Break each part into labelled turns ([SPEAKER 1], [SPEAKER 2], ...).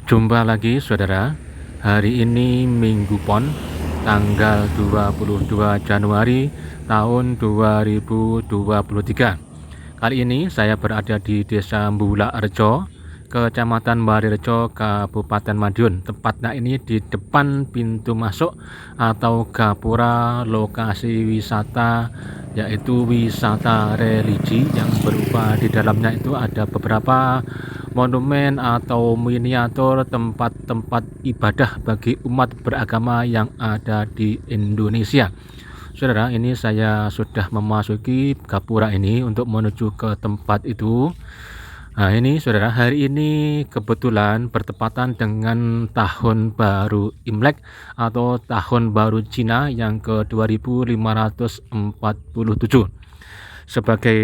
[SPEAKER 1] Jumpa lagi saudara, hari ini Minggu Pon, tanggal 22 Januari tahun 2023. Kali ini saya berada di Desa Mbulakrejo, Kecamatan Marirejo, Kabupaten Madiun. Tepatnya ini di depan pintu masuk atau gapura lokasi wisata, yaitu wisata religi yang berupa di dalamnya itu ada beberapa monumen atau miniatur tempat-tempat ibadah bagi umat beragama yang ada di Indonesia. Saudara, ini saya sudah memasuki gapura ini untuk menuju ke tempat itu. Nah, ini saudara, hari ini kebetulan bertepatan dengan tahun baru Imlek atau tahun baru Cina yang ke 2547. Sebagai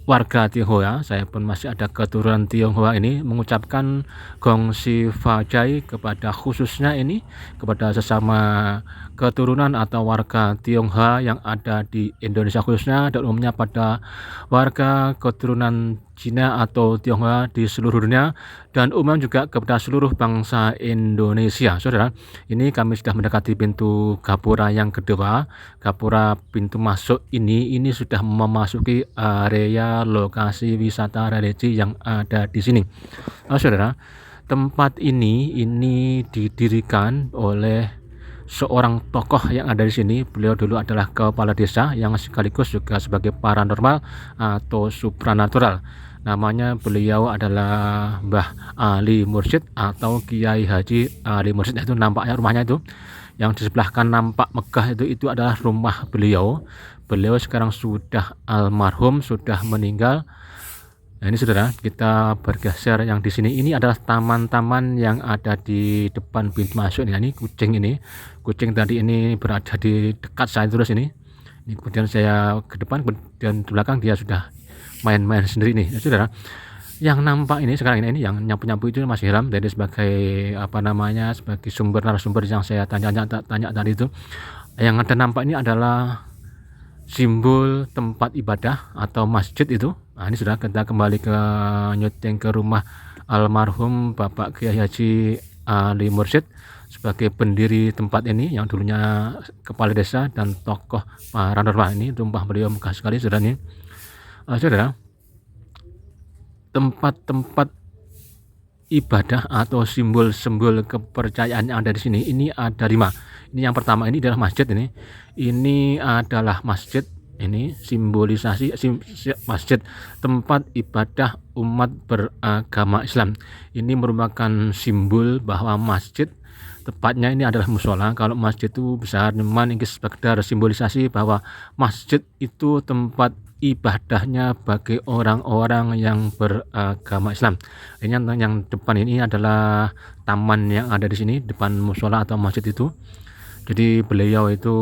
[SPEAKER 1] warga Tionghoa, saya pun masih ada keturunan Tionghoa ini, mengucapkan Gong Xi Fa Cai kepada khususnya ini kepada sesama keturunan atau warga Tionghoa yang ada di Indonesia khususnya, dan umumnya pada warga keturunan Cina atau Tionghoa di seluruh dunia, dan umumnya juga kepada seluruh bangsa Indonesia. Saudara, ini kami sudah mendekati pintu gapura yang kedua. Gapura pintu masuk ini sudah memasuki area lokasi wisata religi yang ada di sini. Saudara, tempat ini didirikan oleh seorang tokoh yang ada di sini. Beliau dulu adalah kepala desa yang sekaligus juga sebagai paranormal atau supranatural. Namanya beliau adalah Mbah Ali Mursyid atau Kiai Haji Ali Mursyid. Itu nampaknya rumahnya itu. Yang di sebelah kan nampak megah itu adalah rumah beliau. Beliau sekarang sudah almarhum, sudah meninggal. Nah, ini saudara, kita bergeser yang di sini. Ini adalah taman-taman yang ada di depan pintu masuk. Ini kucing ini. Kucing tadi ini berada di dekat saya terus ini. Ini kemudian saya ke depan, kemudian di belakang dia sudah main-main sendiri nih. Ya, saudara, yang nampak ini sekarang ini yang nyapu-nyapu itu masih Ilham, dari sebagai sebagai sumber narasumber yang saya tanya tadi itu. Yang ada nampak ini adalah simbol tempat ibadah atau masjid itu. Nah, ini sudah kita kembali ke nyuting ke rumah almarhum Bapak Kiai Haji Ali Mursyid sebagai pendiri tempat ini, yang dulunya kepala desa dan tokoh paranormal. Ini rumah beliau megah sekali saudara ini. Saudara, tempat-tempat ibadah atau simbol-simbol kepercayaan yang ada di sini ini ada 5. Ini yang pertama, ini adalah masjid ini. Ini adalah masjid. Ini simbolisasi masjid, tempat ibadah umat beragama Islam. Ini merupakan simbol bahwa masjid, tepatnya ini adalah musola. Kalau masjid itu besar, memang ini sekedar simbolisasi bahwa masjid itu tempat ibadahnya bagi orang-orang yang beragama Islam. Ini yang depan ini adalah taman yang ada di sini, depan musola atau masjid itu. Jadi beliau itu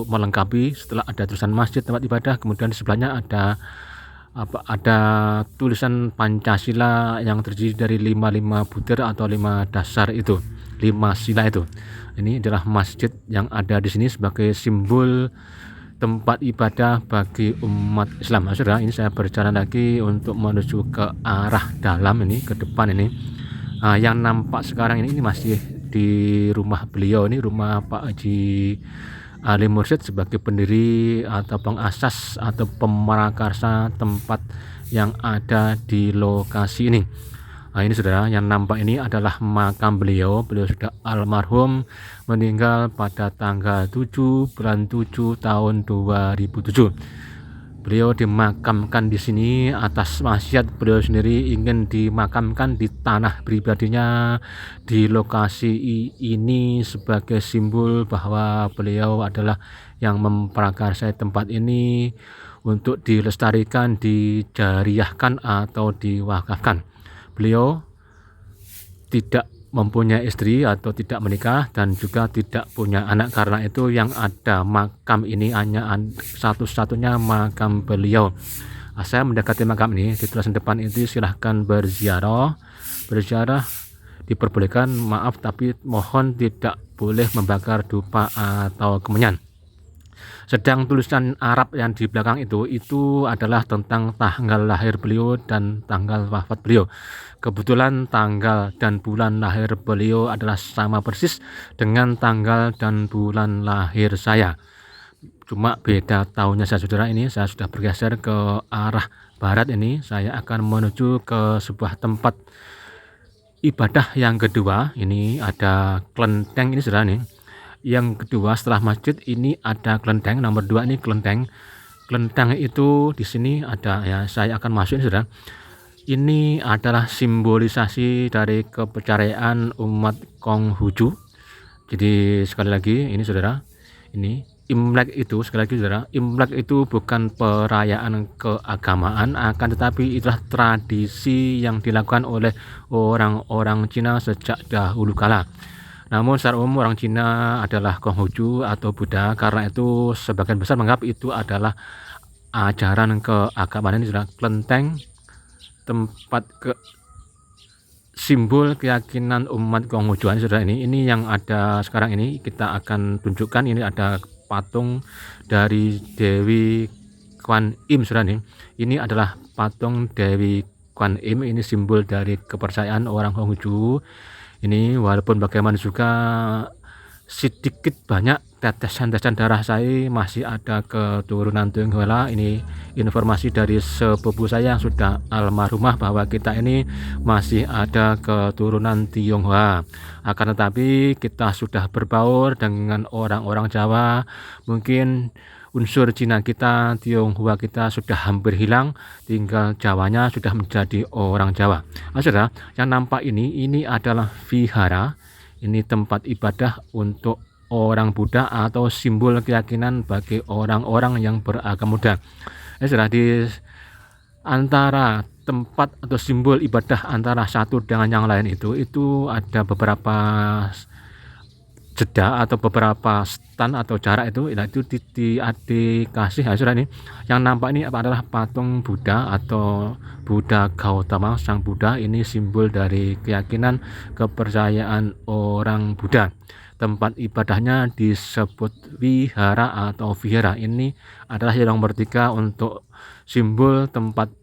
[SPEAKER 1] melengkapi, setelah ada tulisan masjid tempat ibadah, kemudian di sebelahnya ada tulisan Pancasila yang terdiri dari 5 butir atau 5 dasar itu, 5 sila itu. Ini adalah masjid yang ada di sini sebagai simbol tempat ibadah bagi umat Islam. Saudara, ini saya berjalan lagi untuk menuju ke arah dalam ini, ke depan ini. Yang nampak sekarang ini masih di rumah beliau, ini rumah Pak Haji Ali Mursyid sebagai pendiri atau pengasas atau pemrakarsa tempat yang ada di lokasi ini. Ini saudara, yang nampak ini adalah makam beliau. Beliau sudah almarhum, meninggal pada tanggal 7 bulan 7 tahun 2007. Beliau dimakamkan di sini atas wasiat beliau sendiri, ingin dimakamkan di tanah pribadinya di lokasi ini sebagai simbol bahwa beliau adalah yang memprakarsai tempat ini untuk dilestarikan, dijariahkan atau diwakafkan. Beliau tidak mempunyai istri atau tidak menikah dan juga tidak punya anak, karena itu yang ada makam ini hanya satu-satunya makam beliau. Saya mendekati makam ini, di tulisan depan itu silahkan berziarah diperbolehkan, maaf tapi mohon tidak boleh membakar dupa atau kemenyan. Sedang tulisan Arab yang di belakang itu adalah tentang tanggal lahir beliau dan tanggal wafat beliau. Kebetulan tanggal dan bulan lahir beliau adalah sama persis dengan tanggal dan bulan lahir saya. Cuma beda tahunnya saya saudara, ini saya sudah bergeser ke arah barat, ini saya akan menuju ke sebuah tempat ibadah yang kedua. Ini ada kelenteng ini saudara nih. Yang kedua setelah masjid ini ada kelenteng, nomor 2 ini kelenteng. Kelenteng itu di sini ada ya, saya akan masuk ini saudara. Ini adalah simbolisasi dari kepercayaan umat Konghucu. Jadi sekali lagi ini saudara, ini Imlek itu sekali lagi saudara, Imlek itu bukan perayaan keagamaan, akan tetapi itulah tradisi yang dilakukan oleh orang-orang Cina sejak dahulu kala. Namun secara umum orang Cina adalah Konghucu atau Buddha, karena itu sebagian besar menganggap itu adalah ajaran keagamaan. Ini sudah kelenteng, tempat simbol keyakinan umat Konghucuan saudara. Ini yang ada sekarang ini kita akan tunjukkan. Ini ada patung dari Dewi Kwan Im saudara nih. Ini adalah patung Dewi Kwan Im, ini simbol dari kepercayaan orang Konghucu. Ini walaupun bagaimana juga sedikit banyak tetesan-tetesan darah saya masih ada keturunan Tionghoa. Ini informasi dari sepupu saya yang sudah almarhumah bahwa kita ini masih ada keturunan Tionghoa. Akan tetapi kita sudah berbaur dengan orang-orang Jawa. Mungkin unsur Cina kita, Tionghoa kita sudah hampir hilang, tinggal Jawanya sudah menjadi orang Jawa. Saudara, yang nampak ini adalah vihara. Ini tempat ibadah untuk orang Buddha atau simbol keyakinan bagi orang-orang yang beragama Buddha. Saudara, di antara tempat atau simbol ibadah antara satu dengan yang lain itu ada beberapa jeda atau beberapa stand atau jarak itu dikasih saudara. Ini yang nampak ini adalah patung Buddha atau Buddha Gautama sang Buddha. Ini simbol dari keyakinan kepercayaan orang Buddha. Tempat ibadahnya disebut wihara atau vihara. Ini adalah yang nomor 3 untuk simbol tempat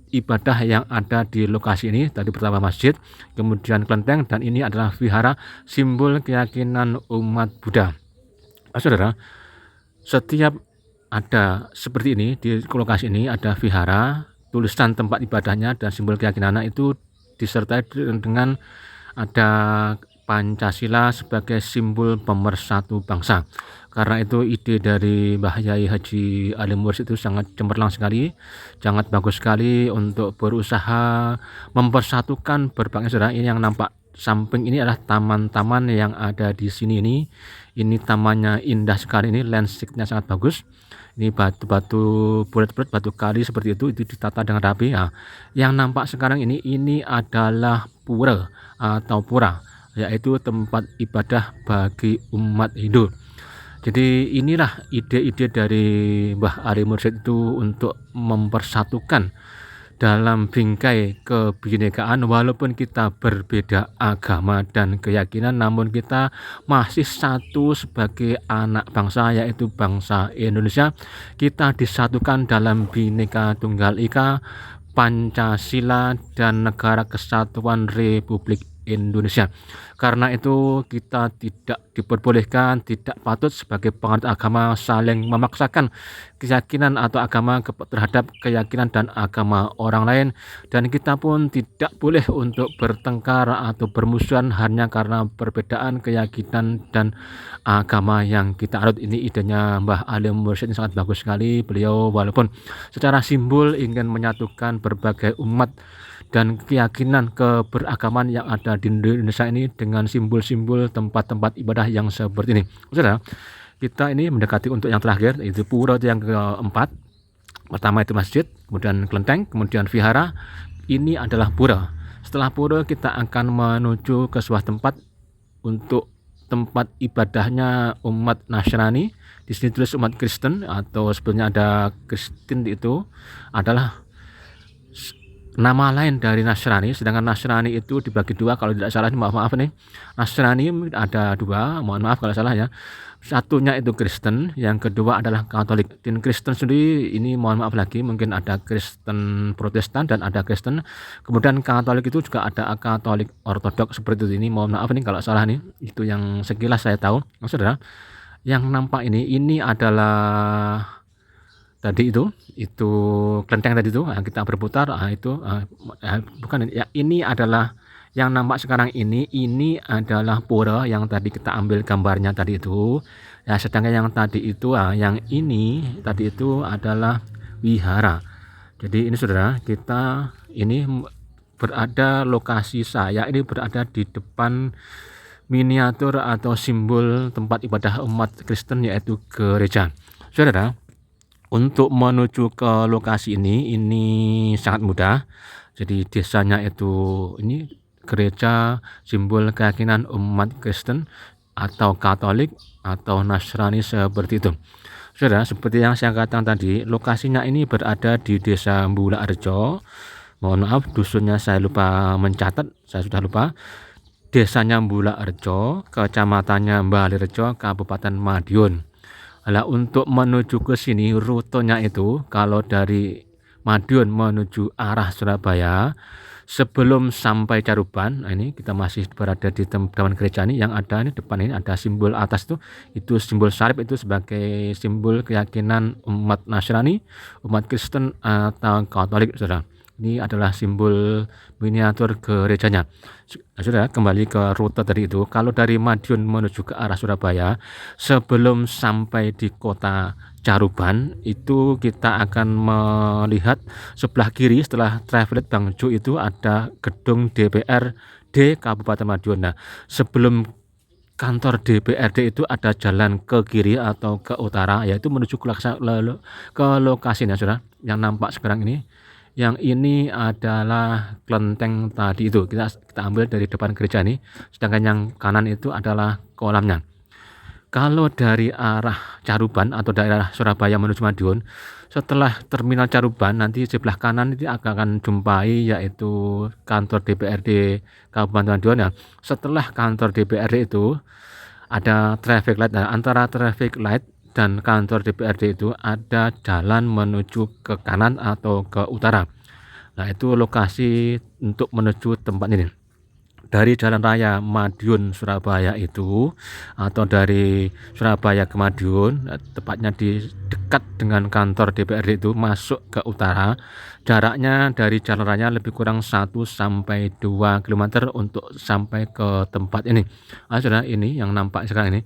[SPEAKER 1] ibadah yang ada di lokasi ini. Tadi pertama masjid, kemudian kelenteng, dan ini adalah vihara, simbol keyakinan umat Buddha. Saudara, setiap ada seperti ini di lokasi ini ada vihara, tulisan tempat ibadahnya dan simbol keyakinannya itu disertai dengan ada Pancasila sebagai simbol pemersatu bangsa. Karena itu ide dari Mbah Yai Haji Ali Mursyid itu sangat cemerlang sekali, sangat bagus sekali untuk berusaha mempersatukan berbagai saudara. Ini yang nampak samping ini adalah taman-taman yang ada di sini. Ini tamannya indah sekali, ini landscape-nya sangat bagus. Ini batu-batu bulat-bulat, batu kali seperti itu ditata dengan rapi. Nah, yang nampak sekarang ini adalah pura atau pura, yaitu tempat ibadah bagi umat Hindu. Jadi inilah ide-ide dari Mbah Ali Mursyid itu untuk mempersatukan dalam bingkai kebinekaan. Walaupun kita berbeda agama dan keyakinan, namun kita masih satu sebagai anak bangsa, yaitu bangsa Indonesia. Kita disatukan dalam Bhinneka Tunggal Ika, Pancasila, dan Negara Kesatuan Republik Indonesia. Karena itu kita tidak diperbolehkan, tidak patut sebagai penganut agama saling memaksakan keyakinan atau agama terhadap keyakinan dan agama orang lain, dan kita pun tidak boleh untuk bertengkar atau bermusuhan hanya karena perbedaan keyakinan dan agama yang kita anut. Ini idenya Mbah Ali Mursyid sangat bagus sekali. Beliau walaupun secara simbol ingin menyatukan berbagai umat dan keyakinan keberagaman yang ada di Indonesia ini dengan simbol-simbol tempat-tempat ibadah yang seperti ini. Saudara, kita ini mendekati untuk yang terakhir, itu pura yang keempat. Pertama itu masjid, kemudian kelenteng, kemudian vihara. Ini adalah pura. Setelah pura kita akan menuju ke sebuah tempat untuk tempat ibadahnya umat Nasrani. Di sini tulis umat Kristen, atau sebenarnya ada Kristen, itu adalah nama lain dari Nasrani, sedangkan Nasrani itu dibagi dua kalau tidak salah, maaf nih. Nasrani ada dua, mohon maaf kalau salah ya. Satunya itu Kristen, yang kedua adalah Katolik. Dan Kristen sendiri ini mohon maaf lagi, mungkin ada Kristen Protestan dan ada Kristen. Kemudian Katolik itu juga ada Katolik Ortodoks seperti itu. Ini mohon maaf nih kalau salah nih. Itu yang sekilas saya tahu. Saudara, yang nampak ini adalah tadi itu kelenteng tadi itu, kita berputar, bukan ya, ini adalah yang nampak sekarang ini adalah pura yang tadi kita ambil gambarnya tadi itu. Ya, sedangkan yang tadi itu, yang ini tadi itu adalah wihara. Jadi ini saudara, kita ini berada, lokasi saya ini berada di depan miniatur atau simbol tempat ibadah umat Kristen, yaitu gereja. Saudara, untuk menuju ke lokasi ini sangat mudah. Jadi desanya itu ini gereja, simbol keyakinan umat Kristen atau Katolik atau Nasrani seperti itu. Saudara, seperti yang saya katakan tadi, lokasinya ini berada di Desa Mbula-Rejo. Mohon maaf, dusunnya saya lupa mencatat, saya sudah lupa. Desanya Mbula-Rejo, kecamatannya Balirejo, Kabupaten Madiun. Nah, untuk menuju ke sini rutenya itu kalau dari Madiun menuju arah Surabaya, sebelum sampai Caruban, ini kita masih berada di depan gereja ini, yang ada ini depan ini ada simbol atas itu simbol salib, itu sebagai simbol keyakinan umat Nasrani, umat Kristen atau Katolik, saudara. Ini adalah simbol miniatur gerejanya. Saudara, kembali ke rute tadi itu, kalau dari Madiun menuju ke arah Surabaya, sebelum sampai di kota Caruban itu kita akan melihat sebelah kiri setelah traffic Bang Jo itu ada gedung DPRD Kabupaten Madiun. Nah, sebelum kantor DPRD itu ada jalan ke kiri atau ke utara, yaitu menuju ke lokasinya, saudara, yang nampak sekarang ini. Yang ini adalah kelenteng tadi itu, kita ambil dari depan gereja ini, sedangkan yang kanan itu adalah kolamnya. Kalau dari arah Caruban atau daerah Surabaya menuju Madiun, setelah terminal Caruban nanti sebelah kanan itu akan jumpai yaitu kantor DPRD Kabupaten Madiun. Ya. Setelah kantor DPRD itu ada traffic light. Nah, antara traffic light dan kantor DPRD itu ada jalan menuju ke kanan atau ke utara. Nah, itu lokasi untuk menuju tempat ini. Dari jalan raya Madiun Surabaya itu, atau dari Surabaya ke Madiun, tepatnya di dekat dengan kantor DPRD itu, masuk ke utara, jaraknya dari jalan raya lebih kurang 1-2 km untuk sampai ke tempat ini. Saudara, ini yang nampak sekarang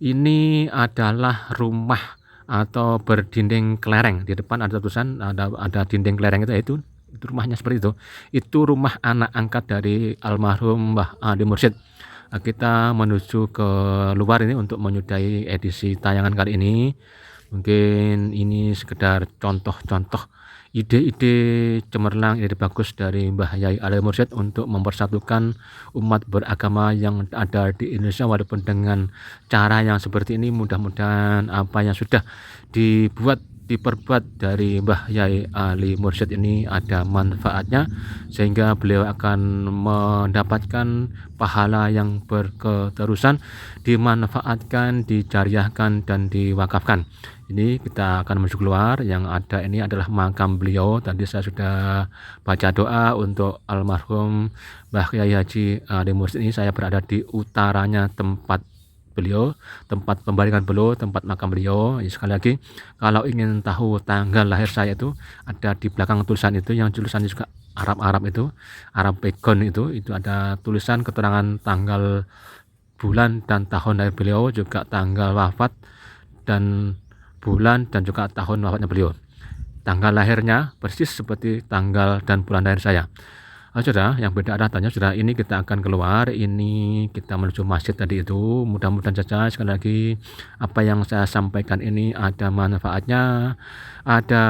[SPEAKER 1] ini adalah rumah atau berdinding kelereng. Di depan ada tulisan, ada dinding kelereng itu rumahnya seperti itu. Itu rumah anak angkat dari almarhum Mbah Adi Mursyid. Kita menuju ke luar ini untuk menyudahi edisi tayangan kali ini. Mungkin ini sekedar contoh-contoh ide-ide cemerlang, ide bagus dari Mbah Yai Adi Mursyid untuk mempersatukan umat beragama yang ada di Indonesia, walaupun dengan cara yang seperti ini. Mudah-mudahan apa yang sudah diperbuat dari Mbah Yai Ali Mursyid ini ada manfaatnya, sehingga beliau akan mendapatkan pahala yang berketerusan, dimanfaatkan, dijariahkan, dan diwakafkan. Ini kita akan menuju keluar. Yang ada ini adalah makam beliau. Tadi saya sudah baca doa untuk almarhum Mbah Yai Haji Ali Mursyid ini. Saya berada di utaranya tempat beliau, tempat pembaringan beliau, tempat makam beliau. Sekali lagi, kalau ingin tahu tanggal lahir saya itu ada di belakang tulisan itu, yang tulisannya juga Arab itu, Arab Pegon itu ada tulisan keterangan tanggal, bulan dan tahun lahir beliau, juga tanggal wafat dan bulan dan juga tahun wafatnya beliau. Tanggal lahirnya persis seperti tanggal dan bulan lahir saya. Saudara, yang beda adalah tanya, saudara, ini kita akan keluar, ini kita menuju masjid tadi itu. Mudah-mudahan saja sekali lagi apa yang saya sampaikan ini ada manfaatnya, ada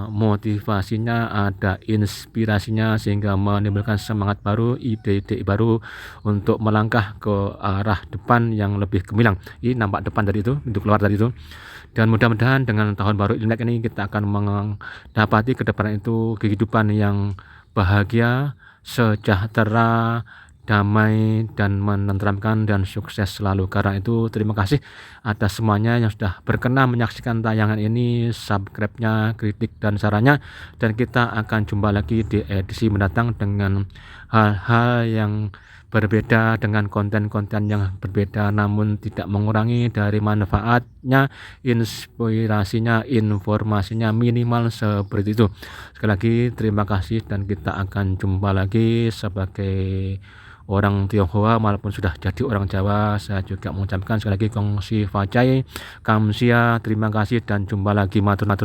[SPEAKER 1] motivasinya, ada inspirasinya, sehingga menimbulkan semangat baru, ide-ide baru untuk melangkah ke arah depan yang lebih gemilang. Ini nampak depan tadi itu, pintu keluar tadi itu. Dan mudah-mudahan dengan tahun baru Imlek ini kita akan mendapati ke depan itu kehidupan yang bahagia, sejahtera, damai, dan menenteramkan, dan sukses selalu. Karena itu terima kasih atas semuanya yang sudah berkenan menyaksikan tayangan ini, subscribe-nya, kritik dan sarannya, dan kita akan jumpa lagi di edisi mendatang dengan hal-hal yang berbeda, dengan konten-konten yang berbeda, namun tidak mengurangi dari manfaatnya, inspirasinya, informasinya, minimal seperti itu. Sekali lagi terima kasih, dan kita akan jumpa lagi. Sebagai orang Tionghoa maupun sudah jadi orang Jawa, saya juga mengucapkan sekali lagi Gong Xi Fa Cai, Kamsia, terima kasih, dan jumpa lagi, matur nuwun.